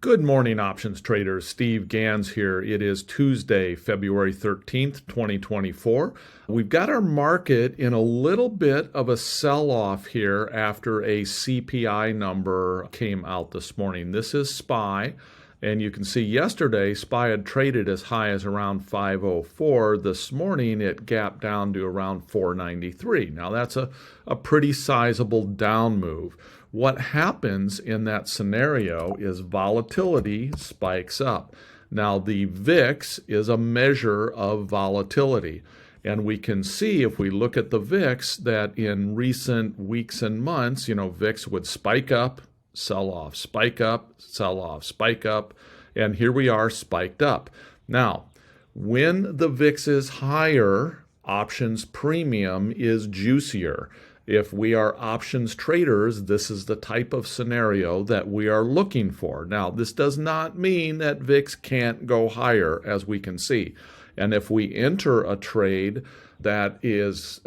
Good morning, options traders. Steve Ganz here. It is Tuesday, February 13th, 2024. We've got our market in a little bit of a sell-off here after a CPI number came out this morning. This is SPY, and you can see yesterday SPY had traded as high as around 504. This morning it gapped down to around 493. Now that's a pretty sizable down move. What happens in that scenario is volatility spikes up. Now, the VIX is a measure of volatility. And we can see if we look at the VIX that in recent weeks and months, VIX would spike up, sell off, spike up, sell off, spike up. And here we are spiked up. Now, when the VIX is higher, options premium is juicier. If we are options traders, this is the type of scenario that we are looking for. Now, this does not mean that VIX can't go higher, as we can see. And if we enter a trade that is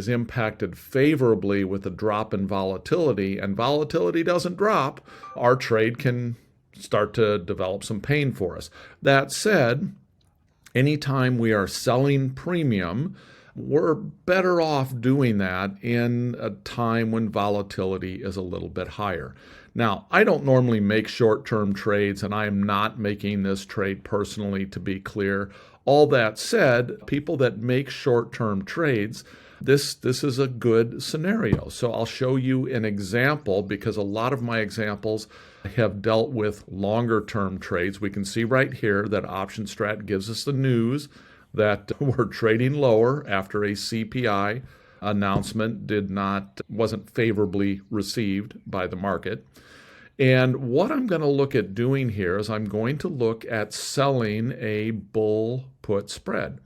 impacted favorably with a drop in volatility, and volatility doesn't drop, our trade can start to develop some pain for us. That said, anytime we are selling premium, we're better off doing that in a time when volatility is a little bit higher. Now, I don't normally make short-term trades, and I am not making this trade personally, to be clear. All that said, people that make short-term trades, this is a good scenario. So I'll show you an example, because a lot of my examples have dealt with longer-term trades. We can see right here that OptionStrat gives us the news that we're trading lower after a CPI announcement wasn't favorably received by the market. And what I'm going to look at doing here is I'm going to look at selling a bull put spread.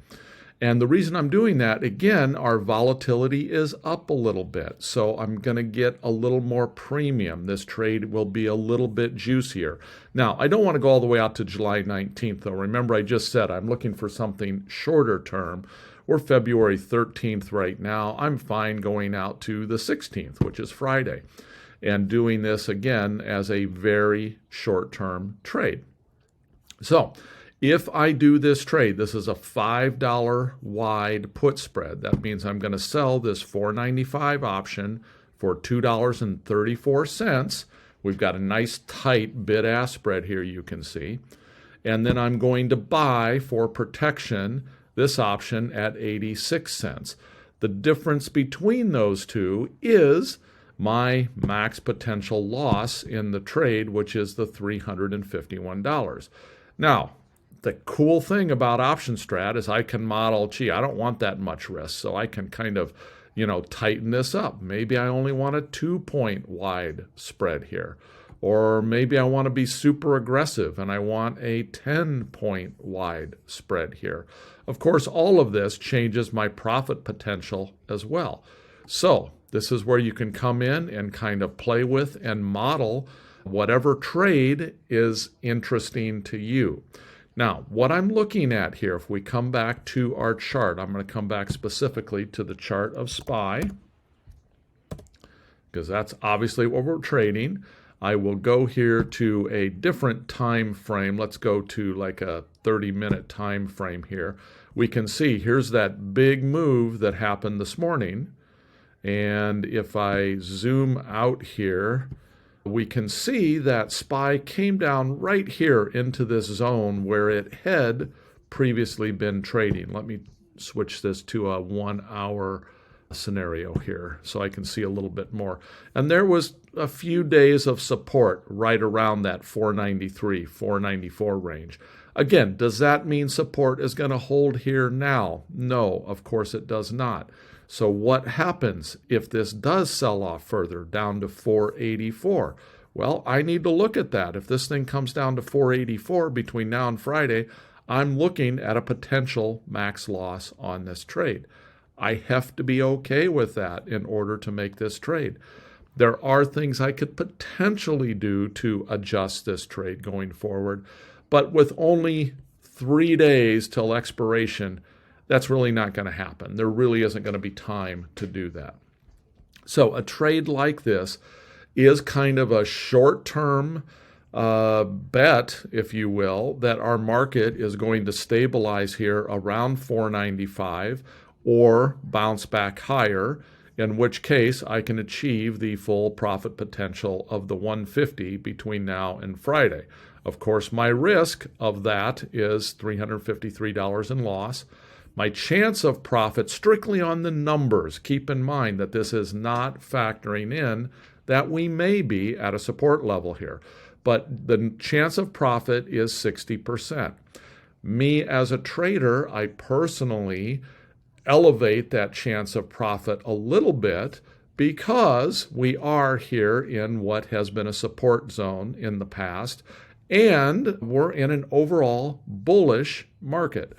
And the reason I'm doing that, again, our volatility is up a little bit. So I'm going to get a little more premium. This trade will be a little bit juicier. Now, I don't want to go all the way out to July 19th, though. Remember, I just said I'm looking for something shorter term. We're February 13th right now. I'm fine going out to the 16th, which is Friday, and doing this again as a very short-term trade. So if I do this trade, this is a $5 wide put spread. That means I'm going to sell this $4.95 option for $2.34. We've got a nice tight bid-ask spread here, you can see. And then I'm going to buy, for protection, this option at 86 cents. The difference between those two is my max potential loss in the trade, which is the $351. Now, the cool thing about OptionStrat is I can model, I don't want that much risk, so I can kind of, tighten this up. Maybe I only want a 2-point wide spread here. Or maybe I want to be super aggressive and I want a 10-point wide spread here. Of course, all of this changes my profit potential as well. So this is where you can come in and kind of play with and model whatever trade is interesting to you. Now, what I'm looking at here, if we come back to our chart, I'm going to come back specifically to the chart of SPY, because that's obviously what we're trading. I will go here to a different time frame. Let's go to like a 30-minute time frame here. We can see here's that big move that happened this morning. And if I zoom out here, we can see that SPY came down right here into this zone where it had previously been trading. Let me switch this to a 1-hour scenario here so I can see a little bit more. And there was a few days of support right around that 493, 494 range. Again, does that mean support is going to hold here now? No, of course it does not. So what happens if this does sell off further down to 484? Well, I need to look at that. If this thing comes down to 484 between now and Friday, I'm looking at a potential max loss on this trade. I have to be okay with that in order to make this trade. There are things I could potentially do to adjust this trade going forward, but with only 3 days till expiration, that's really not going to happen. There really isn't going to be time to do that. So a trade like this is kind of a short-term bet, if you will, that our market is going to stabilize here around 495 or bounce back higher, in which case I can achieve the full profit potential of the 150 between now and Friday. Of course, my risk of that is $353 in loss. My chance of profit strictly on the numbers, keep in mind that this is not factoring in that we may be at a support level here, but the chance of profit is 60%. Me as a trader, I personally elevate that chance of profit a little bit because we are here in what has been a support zone in the past, and we're in an overall bullish market.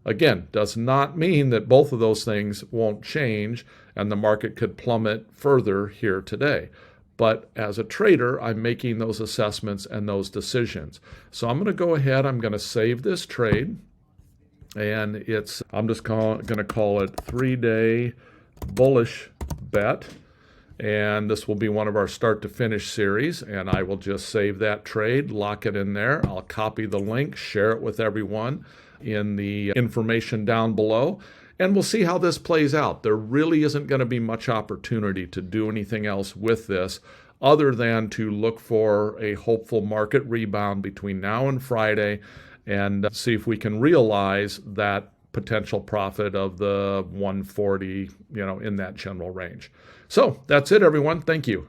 Again, does not mean that both of those things won't change and the market could plummet further here today. But as a trader, I'm making those assessments and those decisions. So I'm going to go ahead, I'm going to save this trade. And I'm just going to call it 3-day bullish bet. And this will be one of our start to finish series. And I will just save that trade, lock it in there. I'll copy the link, share it with everyone in the information down below. And we'll see how this plays out. There really isn't going to be much opportunity to do anything else with this other than to look for a hopeful market rebound between now and Friday, and see if we can realize that potential profit of the 140, in that general range. So that's it, everyone. Thank you.